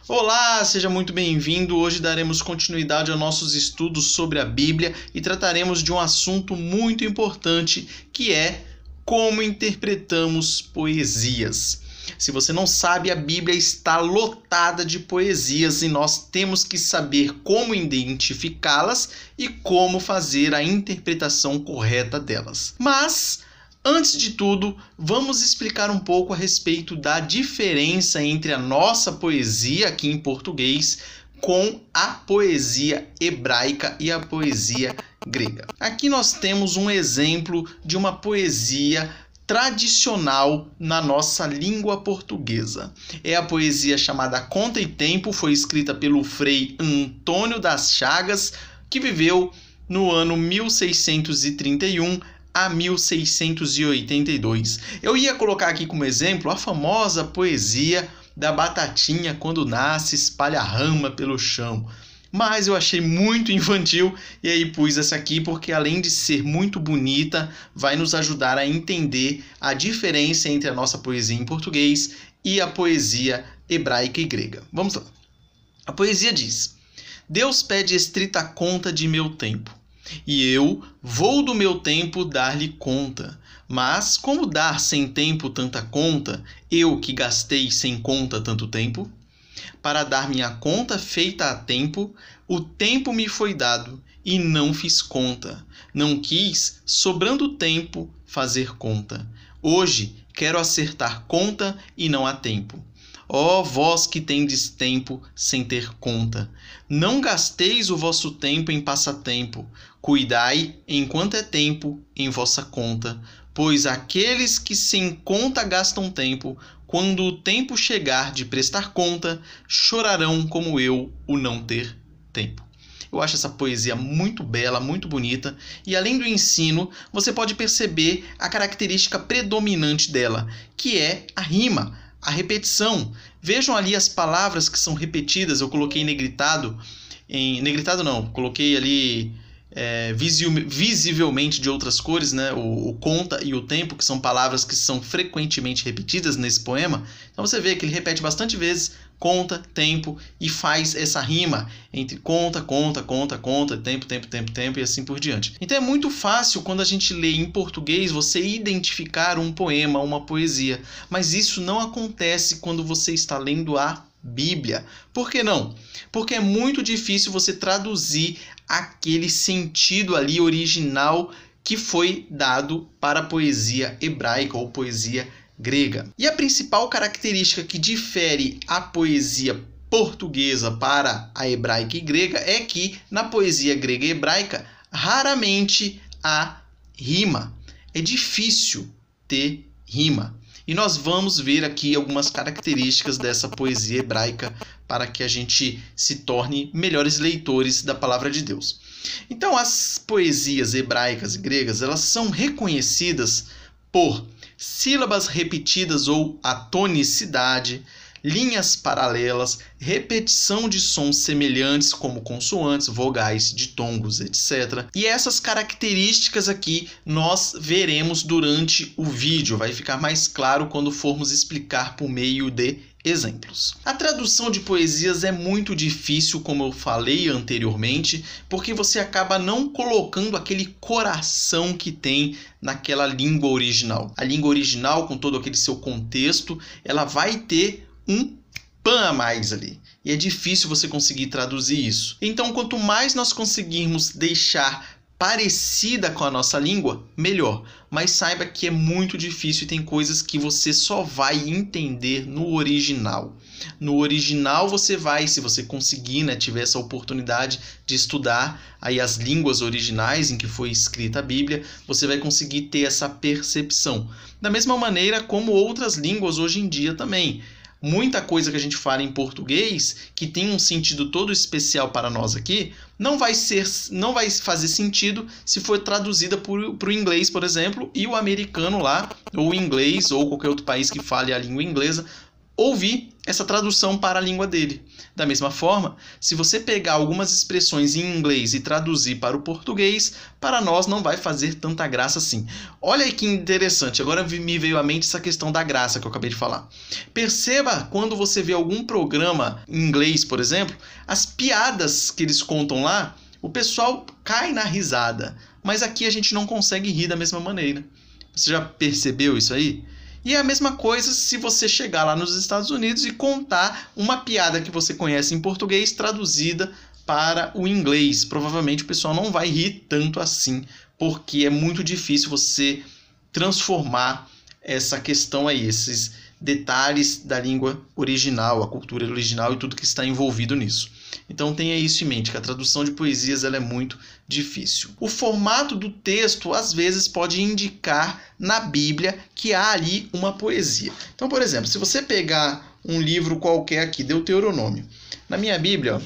Olá, seja muito bem-vindo. Hoje daremos continuidade aos nossos estudos sobre a Bíblia e trataremos de um assunto muito importante, que é como interpretamos poesias. Se você não sabe, a Bíblia está lotada de poesias e nós temos que saber como identificá-las e como fazer a interpretação correta delas. Mas antes de tudo, vamos explicar um pouco a respeito da diferença entre a nossa poesia aqui em português com a poesia hebraica e a poesia grega. Aqui nós temos um exemplo de uma poesia tradicional na nossa língua portuguesa. É a poesia chamada Conta e Tempo, foi escrita pelo Frei Antônio das Chagas, que viveu no ano 1631 a 1682. Eu ia colocar aqui como exemplo a famosa poesia da batatinha quando nasce espalha rama pelo chão. Mas eu achei muito infantil e aí pus essa aqui porque além de ser muito bonita, vai nos ajudar a entender a diferença entre a nossa poesia em português e a poesia hebraica e grega. Vamos lá. A poesia diz: Deus pede estrita conta de meu tempo, e eu vou do meu tempo dar-lhe conta. Mas como dar sem tempo tanta conta, eu que gastei sem conta tanto tempo? Para dar minha conta feita a tempo, o tempo me foi dado e não fiz conta. Não quis, sobrando tempo, fazer conta. Hoje quero acertar conta e não há tempo. Ó vós que tendes tempo sem ter conta, não gasteis o vosso tempo em passatempo, cuidai, enquanto é tempo, em vossa conta, pois aqueles que sem conta gastam tempo, quando o tempo chegar de prestar conta, chorarão como eu o não ter tempo. Eu acho essa poesia muito bela, muito bonita, e além do ensino, você pode perceber a característica predominante dela, que é a rima, a repetição. Vejam ali as palavras que são repetidas. Eu coloquei negritado. Negritado não, coloquei ali visivelmente de outras cores, né? O conta e o tempo, que são palavras que são frequentemente repetidas nesse poema. Então você vê que ele repete bastante vezes conta, tempo e faz essa rima entre conta, conta, conta, conta, tempo, tempo, tempo, tempo e assim por diante. Então é muito fácil quando a gente lê em português você identificar um poema, uma poesia, mas isso não acontece quando você está lendo a Bíblia. Por que não? Porque é muito difícil você traduzir aquele sentido ali original que foi dado para a poesia hebraica ou poesia grega. E a principal característica que difere a poesia portuguesa para a hebraica e grega é que na poesia grega e hebraica raramente há rima. É difícil ter rima. E nós vamos ver aqui algumas características dessa poesia hebraica para que a gente se torne melhores leitores da palavra de Deus. Então, as poesias hebraicas e gregas, elas são reconhecidas por sílabas repetidas ou a tonicidade, linhas paralelas, repetição de sons semelhantes como consoantes, vogais, ditongos, etc. E essas características aqui nós veremos durante o vídeo. Vai ficar mais claro quando formos explicar por meio de exemplos. A tradução de poesias é muito difícil, como eu falei anteriormente, porque você acaba não colocando aquele coração que tem naquela língua original. A língua original, com todo aquele seu contexto, ela vai ter um pan a mais ali. E é difícil você conseguir traduzir isso. Então, quanto mais nós conseguirmos deixar parecida com a nossa língua, melhor. Mas saiba que é muito difícil e tem coisas que você só vai entender no original. No original você vai, se você conseguir, né, tiver essa oportunidade de estudar aí as línguas originais em que foi escrita a Bíblia, você vai conseguir ter essa percepção. Da mesma maneira como outras línguas hoje em dia também. Muita coisa que a gente fala em português, que tem um sentido todo especial para nós aqui, não vai fazer sentido se for traduzida para o inglês, por exemplo, e o americano lá, ou o inglês, ou qualquer outro país que fale a língua inglesa, ouvir essa tradução para a língua dele. Da mesma forma, se você pegar algumas expressões em inglês e traduzir para o português, para nós não vai fazer tanta graça assim. Olha aí que interessante, agora me veio à mente essa questão da graça que eu acabei de falar. Perceba quando você vê algum programa em inglês, por exemplo, as piadas que eles contam lá, o pessoal cai na risada, mas aqui a gente não consegue rir da mesma maneira. Você já percebeu isso aí? E é a mesma coisa se você chegar lá nos Estados Unidos e contar uma piada que você conhece em português traduzida para o inglês. Provavelmente o pessoal não vai rir tanto assim, porque é muito difícil você transformar essa questão aí, esses detalhes da língua original, a cultura original e tudo que está envolvido nisso. Então tenha isso em mente, que a tradução de poesias ela é muito difícil. O formato do texto às vezes pode indicar na Bíblia que há ali uma poesia. Então, por exemplo, se você pegar um livro qualquer aqui, Deuteronômio, na minha Bíblia,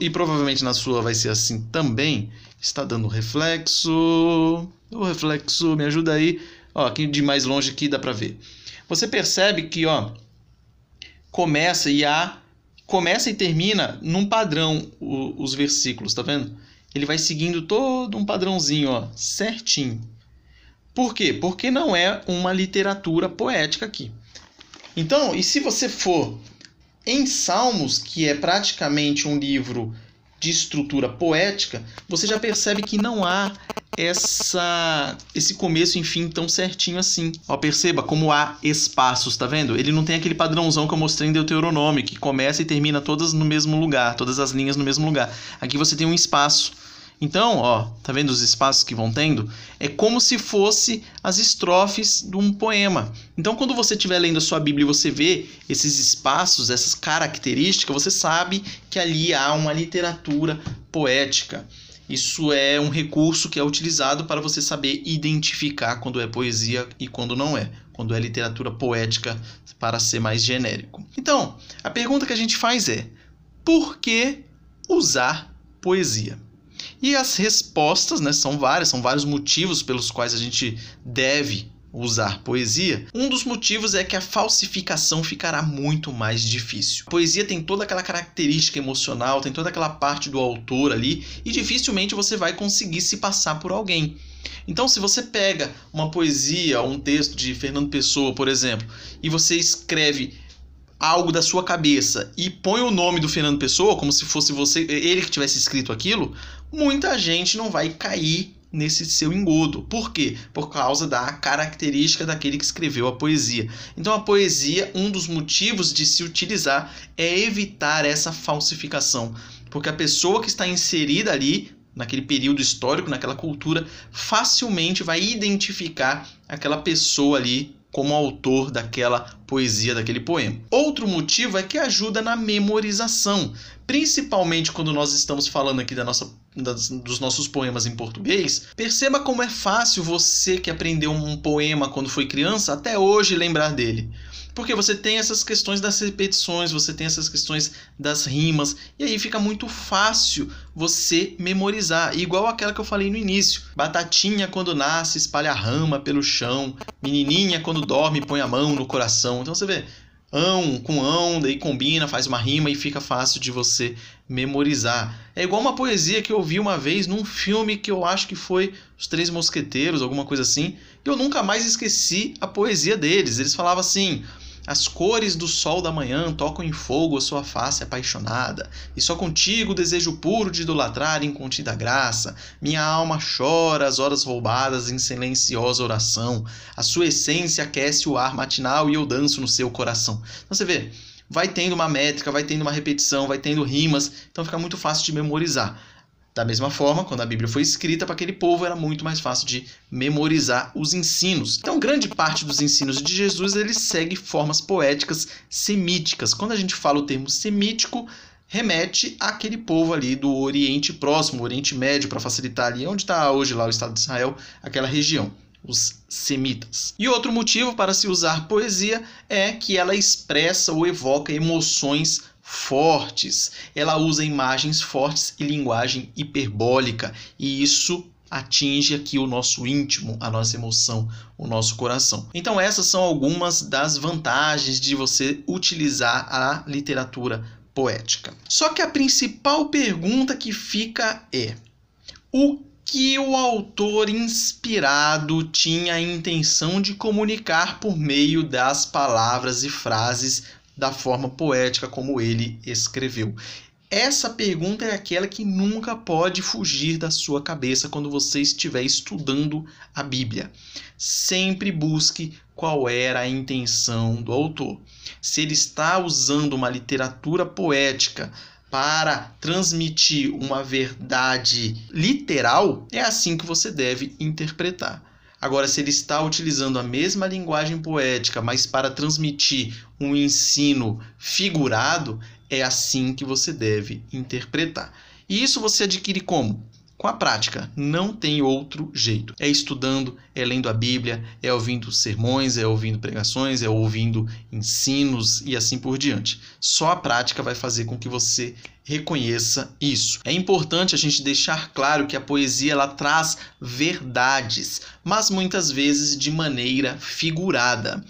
e provavelmente na sua vai ser assim também, está dando reflexo, o reflexo, me ajuda aí, ó, aqui de mais longe aqui dá para ver. Você percebe que, ó, começa e termina num padrão os versículos, tá vendo? Ele vai seguindo todo um padrãozinho, ó, certinho. Por quê? Porque não é uma literatura poética aqui. Então, e se você for em Salmos, que é praticamente um livro de estrutura poética, você já percebe que não há esse começo e fim tão certinho assim. Ó, perceba como há espaços, tá vendo? Ele não tem aquele padrãozão que eu mostrei em Deuteronômio, que começa e termina todas no mesmo lugar, todas as linhas no mesmo lugar. Aqui você tem um espaço. Então, ó, tá vendo os espaços que vão tendo? É como se fosse as estrofes de um poema. Então, quando você estiver lendo a sua Bíblia e você vê esses espaços, essas características, você sabe que ali há uma literatura poética. Isso é um recurso que é utilizado para você saber identificar quando é poesia e quando não é. Quando é literatura poética, para ser mais genérico. Então, a pergunta que a gente faz é: por que usar poesia? E as respostas, né, são vários motivos pelos quais a gente deve usar poesia. Um dos motivos é que a falsificação ficará muito mais difícil. A poesia tem toda aquela característica emocional, tem toda aquela parte do autor ali, e dificilmente você vai conseguir se passar por alguém. Então, se você pega uma poesia, um texto de Fernando Pessoa, por exemplo, e você escreve algo da sua cabeça e põe o nome do Fernando Pessoa, como se fosse ele que tivesse escrito aquilo, muita gente não vai cair nesse seu engodo. Por quê? Por causa da característica daquele que escreveu a poesia. Então a poesia, um dos motivos de se utilizar é evitar essa falsificação, porque a pessoa que está inserida ali, naquele período histórico, naquela cultura, facilmente vai identificar aquela pessoa ali como autor daquela poesia, daquele poema. Outro motivo é que ajuda na memorização, principalmente quando nós estamos falando aqui dos nossos poemas em português. Perceba como é fácil você que aprendeu um poema quando foi criança, até hoje lembrar dele. Porque você tem essas questões das repetições, você tem essas questões das rimas, e aí fica muito fácil você memorizar. Igual aquela que eu falei no início. Batatinha quando nasce espalha a rama pelo chão, menininha quando dorme põe a mão no coração. Então você vê, com ão, daí combina, faz uma rima e fica fácil de você memorizar. É igual uma poesia que eu vi uma vez num filme que eu acho que foi Os Três Mosqueteiros, alguma coisa assim, e eu nunca mais esqueci a poesia deles. Eles falavam assim: as cores do sol da manhã tocam em fogo a sua face apaixonada, e só contigo desejo puro de idolatrar incontida graça. Minha alma chora as horas roubadas em silenciosa oração. A sua essência aquece o ar matinal e eu danço no seu coração. Então você vê, vai tendo uma métrica, vai tendo uma repetição, vai tendo rimas, então fica muito fácil de memorizar. Da mesma forma, quando a Bíblia foi escrita para aquele povo, era muito mais fácil de memorizar os ensinos. Então, grande parte dos ensinos de Jesus, ele segue formas poéticas semíticas. Quando a gente fala o termo semítico, remete àquele povo ali do Oriente Próximo, Oriente Médio, para facilitar ali onde está hoje lá o Estado de Israel, aquela região, os semitas. E outro motivo para se usar poesia é que ela expressa ou evoca emoções fortes. Ela usa imagens fortes e linguagem hiperbólica, e isso atinge aqui o nosso íntimo, a nossa emoção, o nosso coração. Então essas são algumas das vantagens de você utilizar a literatura poética. Só que a principal pergunta que fica é: o que o autor inspirado tinha a intenção de comunicar por meio das palavras e frases da forma poética como ele escreveu? Essa pergunta é aquela que nunca pode fugir da sua cabeça quando você estiver estudando a Bíblia. Sempre busque qual era a intenção do autor. Se ele está usando uma literatura poética para transmitir uma verdade literal, é assim que você deve interpretar. Agora, se ele está utilizando a mesma linguagem poética, mas para transmitir um ensino figurado, é assim que você deve interpretar. E isso você adquire como? Com a prática. Não tem outro jeito. É estudando, é lendo a Bíblia, é ouvindo sermões, é ouvindo pregações, é ouvindo ensinos e assim por diante. Só a prática vai fazer com que você reconheça isso. É importante a gente deixar claro que a poesia ela traz verdades, mas muitas vezes de maneira figurada.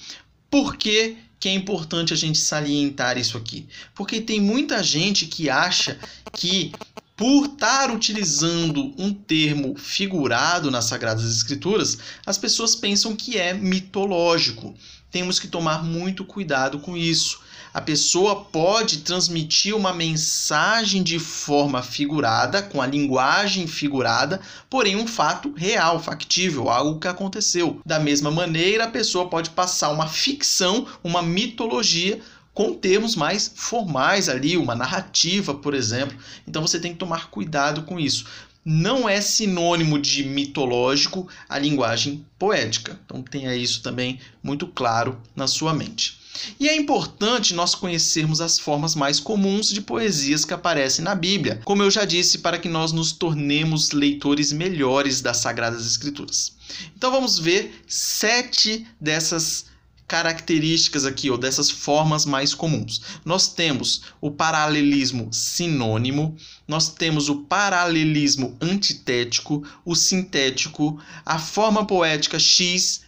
Por quê? Que é importante a gente salientar isso aqui? Porque tem muita gente que acha que por estar utilizando um termo figurado nas Sagradas Escrituras, as pessoas pensam que é mitológico. Temos que tomar muito cuidado com isso. A pessoa pode transmitir uma mensagem de forma figurada, com a linguagem figurada, porém um fato real, factível, algo que aconteceu. Da mesma maneira, a pessoa pode passar uma ficção, uma mitologia, com termos mais formais ali, uma narrativa, por exemplo. Então você tem que tomar cuidado com isso. Não é sinônimo de mitológico a linguagem poética. Então tenha isso também muito claro na sua mente. E é importante nós conhecermos as formas mais comuns de poesias que aparecem na Bíblia, como eu já disse, para que nós nos tornemos leitores melhores das Sagradas Escrituras. Então vamos ver 7 dessas características aqui, ou dessas formas mais comuns. Nós temos o paralelismo sinônimo, nós temos o paralelismo antitético, o sintético, a forma poética x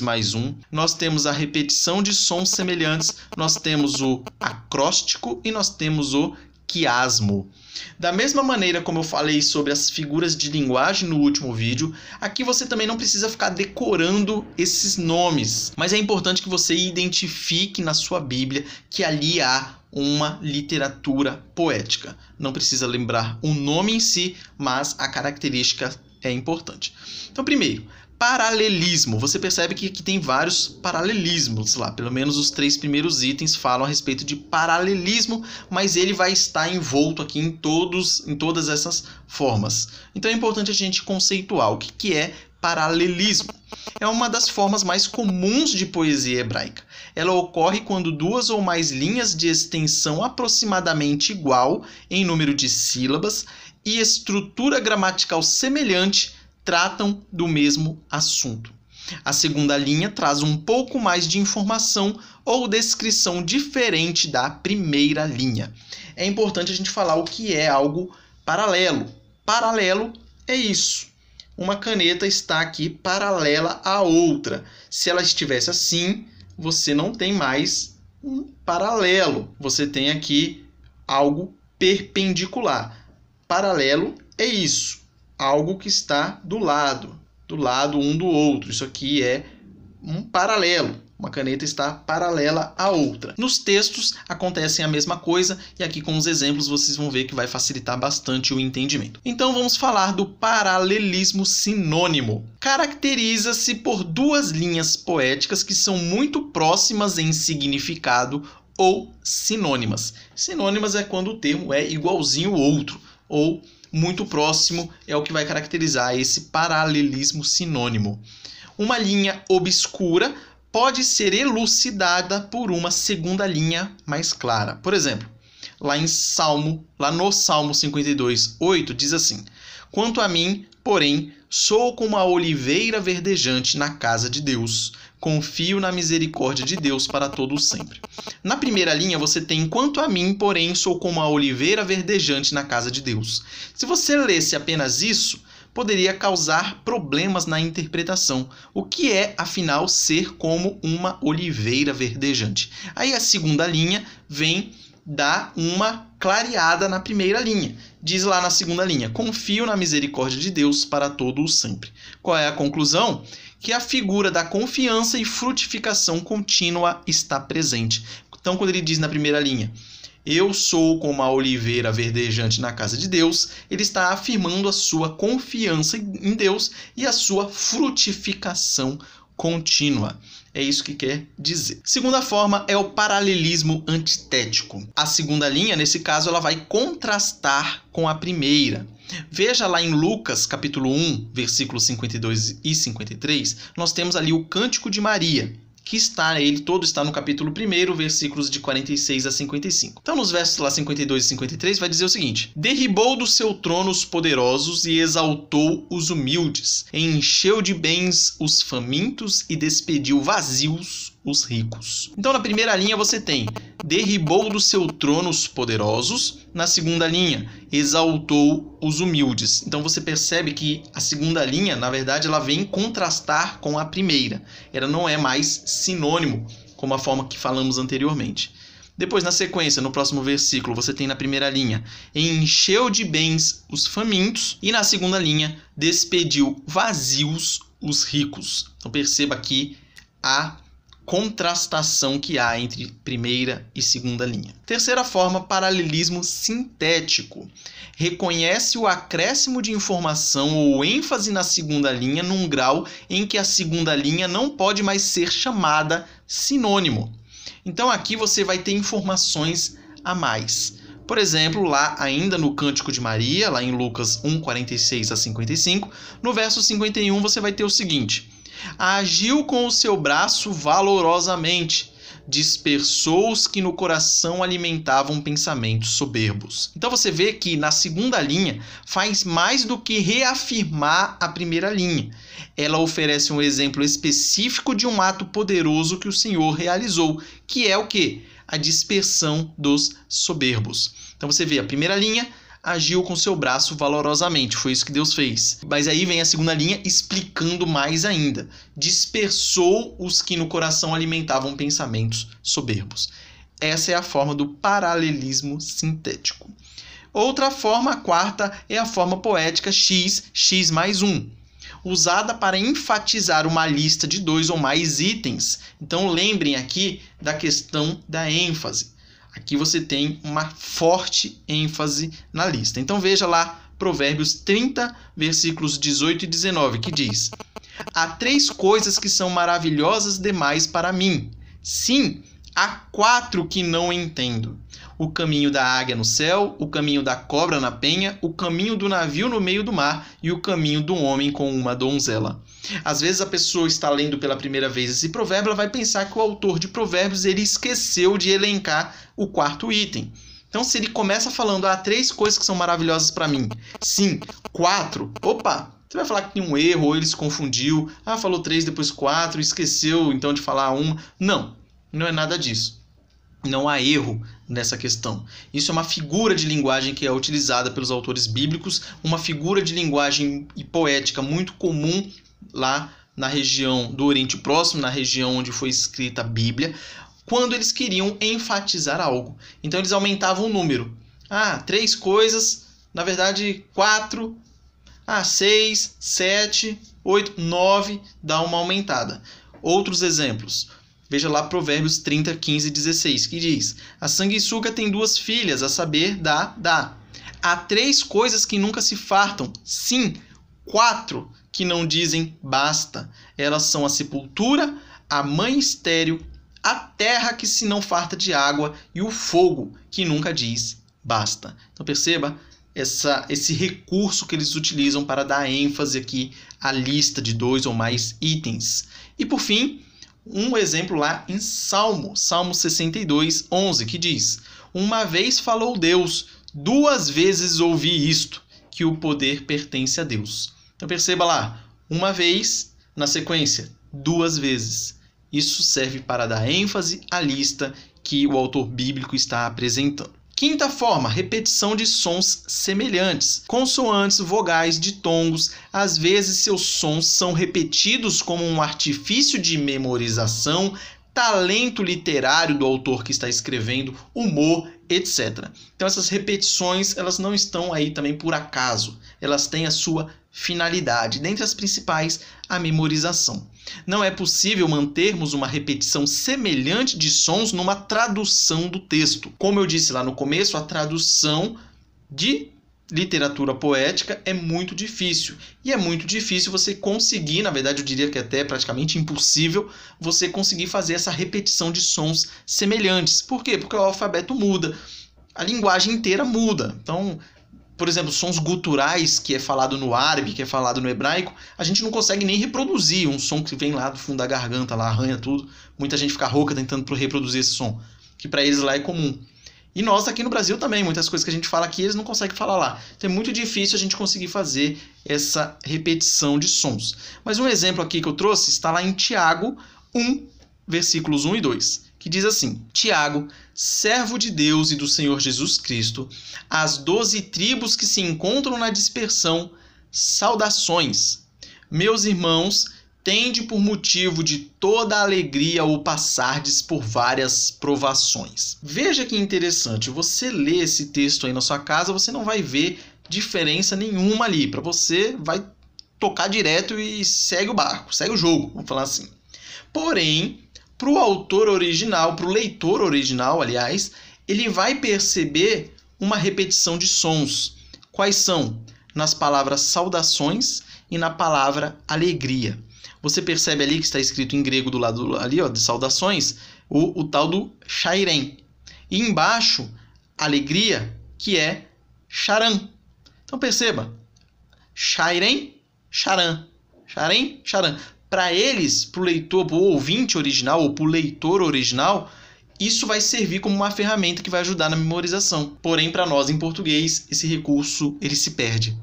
mais 1, nós temos a repetição de sons semelhantes, nós temos o acróstico e nós temos o quiasmo. Da mesma maneira como eu falei sobre as figuras de linguagem no último vídeo, aqui você também não precisa ficar decorando esses nomes, mas é importante que você identifique na sua Bíblia que ali há uma literatura poética. Não precisa lembrar o nome em si, mas a característica é importante. Então, primeiro, paralelismo. Você percebe que aqui tem vários paralelismos lá. Pelo menos os 3 primeiros itens falam a respeito de paralelismo, mas ele vai estar envolto aqui em todas essas formas. Então é importante a gente conceituar o que é paralelismo. É uma das formas mais comuns de poesia hebraica. Ela ocorre quando 2 ou mais linhas de extensão aproximadamente igual em número de sílabas e estrutura gramatical semelhante tratam do mesmo assunto. A segunda linha traz um pouco mais de informação ou descrição diferente da primeira linha. É importante a gente falar o que é algo paralelo. Paralelo é isso. Uma caneta está aqui paralela à outra. Se ela estivesse assim, você não tem mais um paralelo. Você tem aqui algo perpendicular. Paralelo é isso. Algo que está do lado um do outro. Isso aqui é um paralelo. Uma caneta está paralela à outra. Nos textos acontece a mesma coisa e aqui com os exemplos vocês vão ver que vai facilitar bastante o entendimento. Então vamos falar do paralelismo sinônimo. Caracteriza-se por 2 linhas poéticas que são muito próximas em significado ou sinônimas. Sinônimas é quando o termo é igualzinho ao outro ou muito próximo é o que vai caracterizar esse paralelismo sinônimo. Uma linha obscura pode ser elucidada por uma segunda linha mais clara. Por exemplo, lá no Salmo 52:8 diz assim: "Quanto a mim, porém, sou como a oliveira verdejante na casa de Deus. Confio na misericórdia de Deus para todo o sempre." Na primeira linha você tem "quanto a mim, porém, sou como a oliveira verdejante na casa de Deus." Se você lesse apenas isso, poderia causar problemas na interpretação. O que é, afinal, ser como uma oliveira verdejante? Aí a segunda linha vem dar uma clareada na primeira linha. Diz lá na segunda linha: confio na misericórdia de Deus para todo o sempre. Qual é a conclusão? Que a figura da confiança e frutificação contínua está presente. Então, quando ele diz na primeira linha: eu sou como a oliveira verdejante na casa de Deus, ele está afirmando a sua confiança em Deus e a sua frutificação contínua. É isso que quer dizer. Segunda forma é o paralelismo antitético. A segunda linha, nesse caso, ela vai contrastar com a primeira. Veja lá em Lucas, capítulo 1, versículos 52 e 53, nós temos ali o Cântico de Maria, que todo está no capítulo 1, versículos de 46 a 55. Então, nos versos lá 52 e 53, vai dizer o seguinte: derribou do seu trono os poderosos e exaltou os humildes, encheu de bens os famintos e despediu vazios os ricos. Então, na primeira linha você tem derribou do seu trono os poderosos. Na segunda linha, exaltou os humildes. Então você percebe que a segunda linha, na verdade, ela vem contrastar com a primeira. Ela não é mais sinônimo, como a forma que falamos anteriormente. Depois, na sequência, no próximo versículo, você tem na primeira linha: encheu de bens os famintos. E na segunda linha, despediu vazios os ricos. Então perceba aqui a contrastação que há entre primeira e segunda linha. Terceira forma, paralelismo sintético. Reconhece o acréscimo de informação ou ênfase na segunda linha num grau em que a segunda linha não pode mais ser chamada sinônimo. Então aqui você vai ter informações a mais. Por exemplo, lá ainda no Cântico de Maria, lá em Lucas 1, 46 a 55, no verso 51 você vai ter o seguinte: agiu com o seu braço valorosamente, dispersou os que no coração alimentavam pensamentos soberbos. Então você vê que na segunda linha faz mais do que reafirmar a primeira linha. Ela oferece um exemplo específico de um ato poderoso que o Senhor realizou, que é o quê? A dispersão dos soberbos. Então você vê a primeira linha: agiu com seu braço valorosamente, foi isso que Deus fez. Mas aí vem a segunda linha explicando mais ainda: dispersou os que no coração alimentavam pensamentos soberbos. Essa é a forma do paralelismo sintético. Outra forma, a quarta, é a forma poética x mais 1, usada para enfatizar uma lista de 2 ou mais itens. Então lembrem aqui da questão da ênfase. Aqui você tem uma forte ênfase na lista. Então veja lá Provérbios 30, versículos 18 e 19, que diz: há 3 coisas que são maravilhosas demais para mim. Sim, há 4 que não entendo: o caminho da águia no céu, o caminho da cobra na penha, o caminho do navio no meio do mar e o caminho do homem com uma donzela. Às vezes a pessoa está lendo pela primeira vez esse provérbio, ela vai pensar que o autor de Provérbios ele esqueceu de elencar o 4º item. Então, se ele começa falando: há 3 coisas que são maravilhosas para mim. Sim, 4. Opa! Você vai falar que tem um erro, ou ele se confundiu. Falou 3, depois 4, esqueceu então de falar uma. Não, não é nada disso. Não há erro nessa questão. Isso é uma figura de linguagem que é utilizada pelos autores bíblicos, uma figura de linguagem e poética muito comum lá na região do Oriente Próximo, na região onde foi escrita a Bíblia, quando eles queriam enfatizar algo. Então eles aumentavam o número. 3 coisas, na verdade 4, 6, 7, 8, 9, dá uma aumentada. Outros exemplos. Veja lá Provérbios 30, 15 e 16, que diz: a sanguessuga tem 2 filhas, a saber, dá. Há 3 coisas que nunca se fartam. Sim, 4 que não dizem basta. Elas são a sepultura, a mãe estéril, a terra que se não farta de água e o fogo que nunca diz basta. Então perceba esse recurso que eles utilizam para dar ênfase aqui à lista de 2 ou mais itens. E por fim, um exemplo lá em Salmo 62, 11, que diz: uma vez falou Deus, 2 vezes ouvi isto, que o poder pertence a Deus. Então perceba lá, uma vez, na sequência, 2 vezes. Isso serve para dar ênfase à lista que o autor bíblico está apresentando. Quinta forma, repetição de sons semelhantes. Consoantes, vogais, ditongos, às vezes seus sons são repetidos como um artifício de memorização, talento literário do autor que está escrevendo, humor, etc. Então essas repetições, elas não estão aí também por acaso. Elas têm a sua finalidade. Dentre as principais, a memorização. Não é possível mantermos uma repetição semelhante de sons numa tradução do texto. Como eu disse lá no começo, a tradução de literatura poética é muito difícil. E é muito difícil você conseguir, na verdade eu diria que até é praticamente impossível, você conseguir fazer essa repetição de sons semelhantes. Por quê? Porque o alfabeto muda, a linguagem inteira muda. Então, por exemplo, sons guturais, que é falado no árabe, que é falado no hebraico, a gente não consegue nem reproduzir um som que vem lá do fundo da garganta, lá arranha tudo. Muita gente fica rouca tentando reproduzir esse som, que para eles lá é comum. E nós aqui no Brasil também, muitas coisas que a gente fala aqui, eles não conseguem falar lá. Então é muito difícil a gente conseguir fazer essa repetição de sons. Mas um exemplo aqui que eu trouxe está lá em Tiago 1, versículos 1 e 2, que diz assim: Tiago, servo de Deus e do Senhor Jesus Cristo, às 12 tribos que se encontram na dispersão, saudações. Meus irmãos, tende por motivo de toda alegria o passardes por várias provações. Veja que interessante, você lê esse texto aí na sua casa, você não vai ver diferença nenhuma ali. Para você, vai tocar direto e segue o barco, segue o jogo, vamos falar assim. Porém, para o autor original, para o leitor original, aliás, ele vai perceber uma repetição de sons. Quais são? Nas palavras saudações e na palavra alegria. Você percebe ali que está escrito em grego do lado ali, ó, de saudações, o tal do chairem. E embaixo, alegria, que é charan. Então perceba, chairem, charan. Chairem, charan. Para eles, para o leitor, para o ouvinte original ou para o leitor original, isso vai servir como uma ferramenta que vai ajudar na memorização. Porém, para nós em português, esse recurso ele se perde.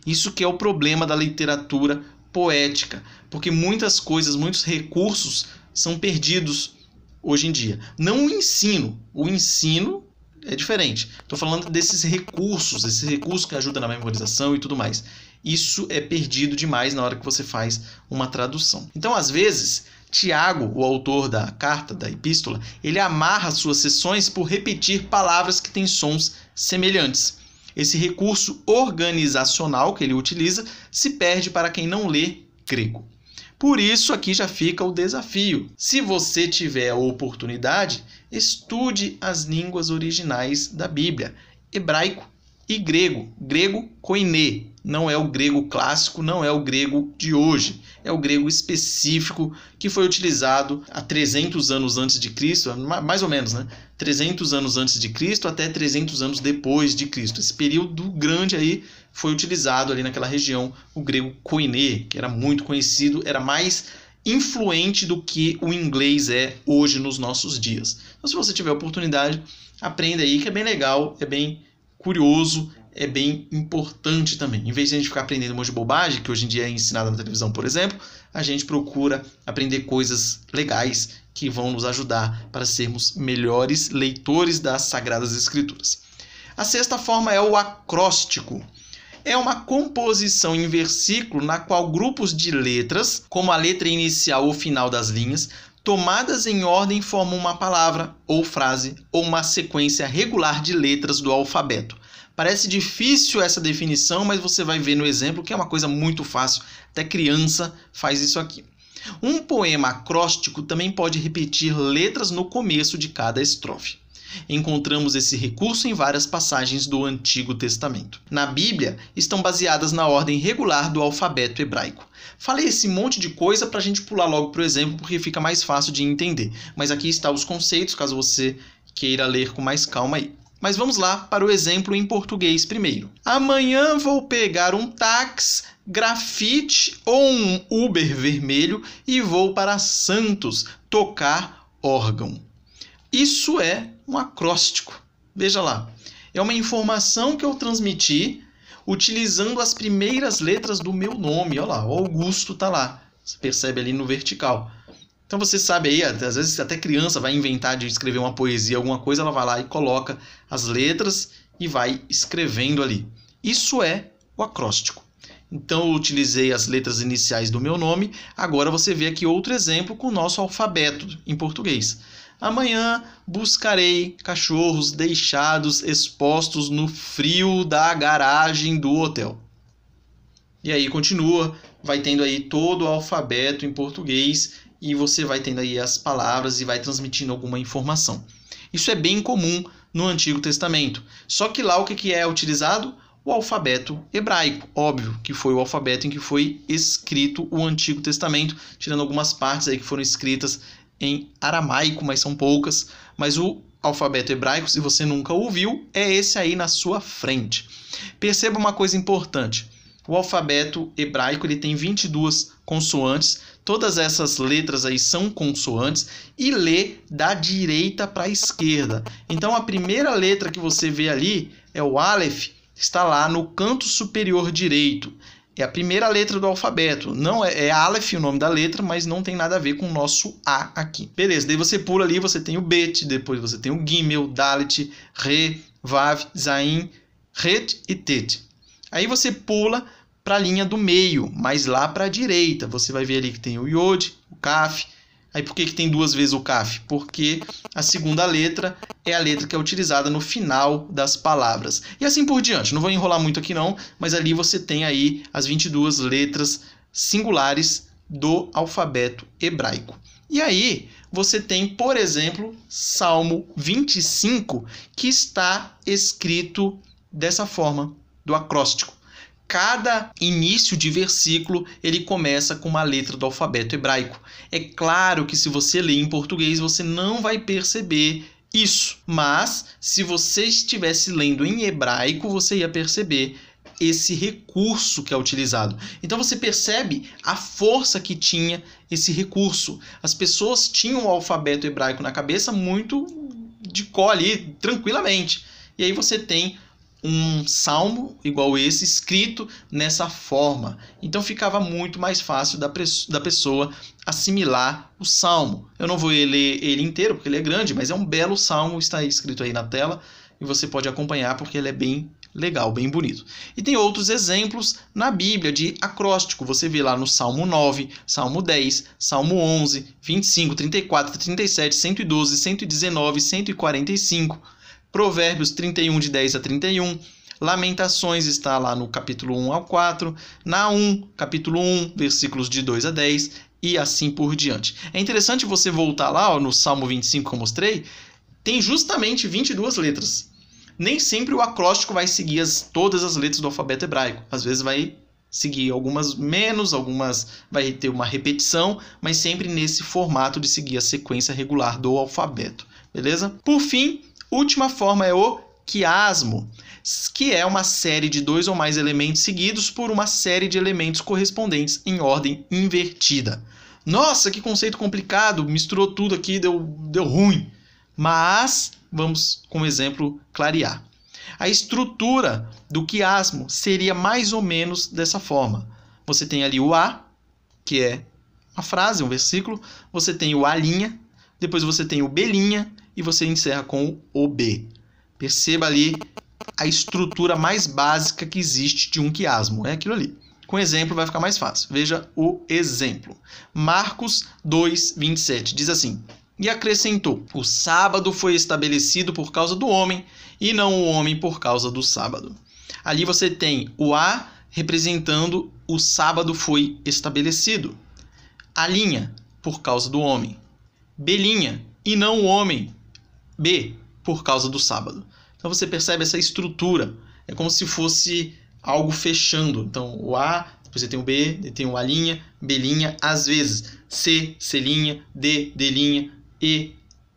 Isso que é o problema da literatura poética, porque muitas coisas, muitos recursos são perdidos hoje em dia. Não o ensino é diferente. Estou falando desses recursos que ajudam na memorização e tudo mais. Isso é perdido demais na hora que você faz uma tradução. Então, às vezes, Tiago, o autor da carta, da epístola, ele amarra suas sessões por repetir palavras que têm sons semelhantes. Esse recurso organizacional que ele utiliza se perde para quem não lê grego. Por isso, aqui já fica o desafio. Se você tiver a oportunidade, estude as línguas originais da Bíblia, hebraico e grego. Grego koiné, não é o grego clássico, não é o grego de hoje. É o grego específico que foi utilizado há 300 anos antes de Cristo, mais ou menos, né? 300 anos antes de Cristo até 300 anos depois de Cristo. Esse período grande aí foi utilizado ali naquela região o grego koiné, que era muito conhecido, era mais influente do que o inglês é hoje nos nossos dias. Então, se você tiver oportunidade, aprenda aí, que é bem legal, é bem curioso, é bem importante também. Em vez de a gente ficar aprendendo um monte de bobagem, que hoje em dia é ensinada na televisão, por exemplo, a gente procura aprender coisas legais que vão nos ajudar para sermos melhores leitores das Sagradas Escrituras. A sexta forma é o acróstico. É uma composição em versículo na qual grupos de letras, como a letra inicial ou final das linhas, tomadas em ordem formam uma palavra ou frase ou uma sequência regular de letras do alfabeto. Parece difícil essa definição, mas você vai ver no exemplo que é uma coisa muito fácil. Até criança faz isso aqui. Um poema acróstico também pode repetir letras no começo de cada estrofe. Encontramos esse recurso em várias passagens do Antigo Testamento. Na Bíblia, estão baseadas na ordem regular do alfabeto hebraico. Falei esse monte de coisa para a gente pular logo para o exemplo, porque fica mais fácil de entender. Mas aqui estão os conceitos, caso você queira ler com mais calma aí. Mas vamos lá para o exemplo em português primeiro. Amanhã vou pegar um táxi, grafite ou um Uber vermelho e vou para Santos tocar órgão. Isso é um acróstico. Veja lá. É uma informação que eu transmiti utilizando as primeiras letras do meu nome. Olha lá, o Augusto está lá. Você percebe ali no vertical. Então você sabe aí, às vezes até criança vai inventar de escrever uma poesia, alguma coisa, ela vai lá e coloca as letras e vai escrevendo ali. Isso é o acróstico. Então eu utilizei as letras iniciais do meu nome, agora você vê aqui outro exemplo com o nosso alfabeto em português. Amanhã buscarei cachorros deixados expostos no frio da garagem do hotel. E aí continua, vai tendo aí todo o alfabeto em português e você vai tendo aí as palavras e vai transmitindo alguma informação. Isso é bem comum no Antigo Testamento. Só que lá o que é utilizado? O alfabeto hebraico. Óbvio que foi o alfabeto em que foi escrito o Antigo Testamento, tirando algumas partes aí que foram escritas em aramaico, mas são poucas. Mas o alfabeto hebraico, se você nunca ouviu, é esse aí na sua frente. Perceba uma coisa importante. O alfabeto hebraico ele tem 22 consoantes. Todas essas letras aí são consoantes e lê da direita para a esquerda. Então a primeira letra que você vê ali é o Aleph, está lá no canto superior direito. É a primeira letra do alfabeto. Não é Aleph o nome da letra, mas não tem nada a ver com o nosso A aqui. Beleza, daí você pula ali, você tem o Bet, depois você tem o Gimel, Dalet, Re, Vav, Zain, Het e Tet. Aí você pula para a linha do meio, mas lá para a direita. Você vai ver ali que tem o Yod, o Kaf. Aí por que tem duas vezes o Kaf? Porque a segunda letra é a letra que é utilizada no final das palavras. E assim por diante. Não vou enrolar muito aqui não, mas ali você tem aí as 22 letras singulares do alfabeto hebraico. E aí você tem, por exemplo, Salmo 25, que está escrito dessa forma, do acróstico. Cada início de versículo ele começa com uma letra do alfabeto hebraico. É claro que se você ler em português você não vai perceber isso, mas se você estivesse lendo em hebraico você ia perceber esse recurso que é utilizado. Então você percebe a força que tinha esse recurso. As pessoas tinham o alfabeto hebraico na cabeça muito de cor ali, tranquilamente. E aí você tem um salmo igual esse escrito nessa forma. Então ficava muito mais fácil da pessoa assimilar o salmo. Eu não vou ler ele inteiro porque ele é grande, mas é um belo salmo, está escrito aí na tela e você pode acompanhar porque ele é bem legal, bem bonito. E tem outros exemplos na Bíblia de acróstico. Você vê lá no Salmo 9, Salmo 10, Salmo 11, 25, 34, 37, 112, 119, 145... Provérbios 31, de 10 a 31. Lamentações está lá no capítulo 1 ao 4. Naum, capítulo 1, versículos de 2 a 10. E assim por diante. É interessante você voltar lá ó, no Salmo 25 que eu mostrei. Tem justamente 22 letras. Nem sempre o acróstico vai seguir todas as letras do alfabeto hebraico. Às vezes vai seguir algumas menos, algumas vai ter uma repetição. Mas sempre nesse formato de seguir a sequência regular do alfabeto. Beleza? Por fim, última forma é o quiasmo, que é uma série de 2 ou mais elementos seguidos por uma série de elementos correspondentes em ordem invertida. Nossa, que conceito complicado, misturou tudo aqui, deu ruim. Mas vamos, com um exemplo, clarear. A estrutura do quiasmo seria mais ou menos dessa forma. Você tem ali o A, que é uma frase, um versículo. Você tem o A', depois você tem o B' e você encerra com o B. Perceba ali a estrutura mais básica que existe de um quiasmo. É aquilo ali. Com exemplo vai ficar mais fácil. Veja o exemplo. Marcos 2, 27 diz assim: E acrescentou: O sábado foi estabelecido por causa do homem, e não o homem por causa do sábado. Ali você tem o A representando o sábado foi estabelecido. A', por causa do homem. B', e não o homem. B, por causa do sábado. Então você percebe essa estrutura. É como se fosse algo fechando. Então o A, depois você tem o B, tem o A', B', às vezes C, C', D, D', E,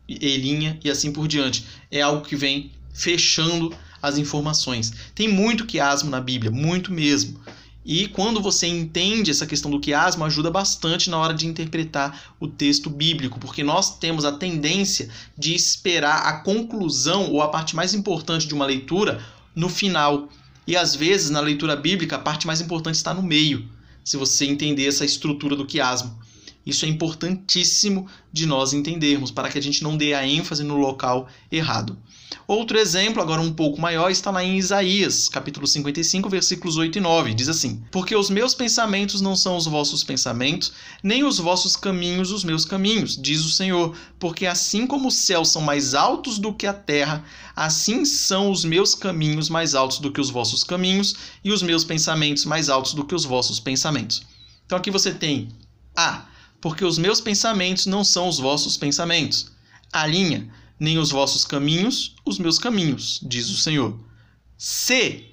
E' e assim por diante. É algo que vem fechando as informações. Tem muito quiasmo na Bíblia, muito mesmo. E quando você entende essa questão do quiasmo, ajuda bastante na hora de interpretar o texto bíblico, porque nós temos a tendência de esperar a conclusão ou a parte mais importante de uma leitura no final. E às vezes, na leitura bíblica, a parte mais importante está no meio, se você entender essa estrutura do quiasmo. Isso é importantíssimo de nós entendermos, para que a gente não dê a ênfase no local errado. Outro exemplo, agora um pouco maior, está lá em Isaías, capítulo 55, versículos 8 e 9. Diz assim: Porque os meus pensamentos não são os vossos pensamentos, nem os vossos caminhos os meus caminhos, diz o Senhor. Porque assim como os céus são mais altos do que a terra, assim são os meus caminhos mais altos do que os vossos caminhos, e os meus pensamentos mais altos do que os vossos pensamentos. Então aqui você tem A, porque os meus pensamentos não são os vossos pensamentos. A linha, nem os vossos caminhos, os meus caminhos, diz o Senhor. C,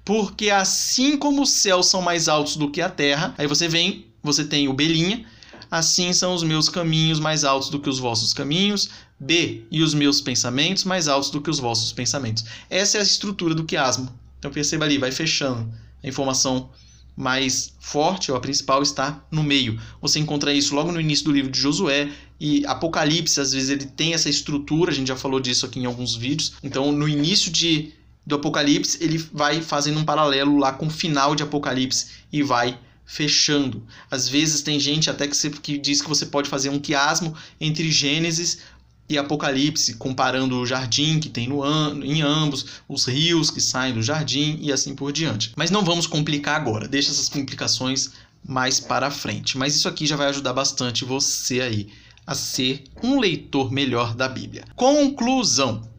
porque assim como os céus são mais altos do que a terra, aí você tem o B', assim são os meus caminhos mais altos do que os vossos caminhos. B, e os meus pensamentos mais altos do que os vossos pensamentos. Essa é a estrutura do quiasmo. Então perceba ali, vai fechando. A informação mais forte, ou a principal, está no meio. Você encontra isso logo no início do livro de Josué, e Apocalipse, às vezes, ele tem essa estrutura, a gente já falou disso aqui em alguns vídeos. Então, no início do Apocalipse, ele vai fazendo um paralelo lá com o final de Apocalipse e vai fechando. Às vezes tem gente até que diz que você pode fazer um quiasmo entre Gênesis e Apocalipse, comparando o jardim que tem em ambos, os rios que saem do jardim e assim por diante. Mas não vamos complicar agora, deixa essas complicações mais para frente. Mas isso aqui já vai ajudar bastante você aí a ser um leitor melhor da Bíblia. Conclusão.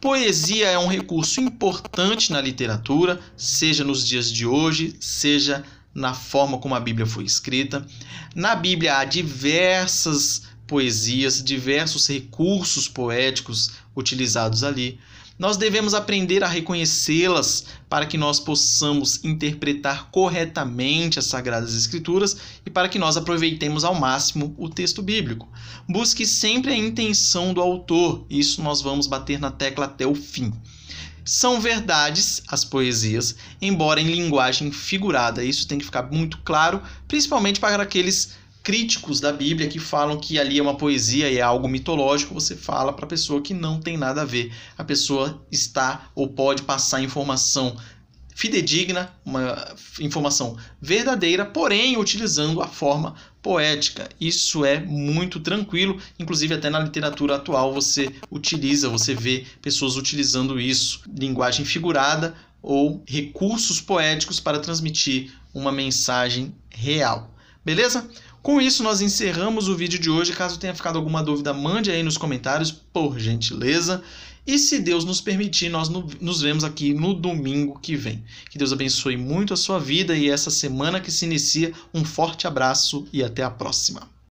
Poesia é um recurso importante na literatura, seja nos dias de hoje, seja na forma como a Bíblia foi escrita. Na Bíblia há diversas poesias, diversos recursos poéticos utilizados ali. Nós devemos aprender a reconhecê-las para que nós possamos interpretar corretamente as Sagradas Escrituras e para que nós aproveitemos ao máximo o texto bíblico. Busque sempre a intenção do autor, isso nós vamos bater na tecla até o fim. São verdades as poesias, embora em linguagem figurada. Isso tem que ficar muito claro, principalmente para aqueles críticos da Bíblia que falam que ali é uma poesia e é algo mitológico. Você fala para a pessoa que não tem nada a ver. A pessoa está ou pode passar informação fidedigna, uma informação verdadeira, porém utilizando a forma poética. Isso é muito tranquilo, inclusive até na literatura atual você vê pessoas utilizando isso, linguagem figurada ou recursos poéticos para transmitir uma mensagem real. Beleza? Com isso, nós encerramos o vídeo de hoje. Caso tenha ficado alguma dúvida, mande aí nos comentários, por gentileza. E se Deus nos permitir, nós nos vemos aqui no domingo que vem. Que Deus abençoe muito a sua vida e essa semana que se inicia. Um forte abraço e até a próxima.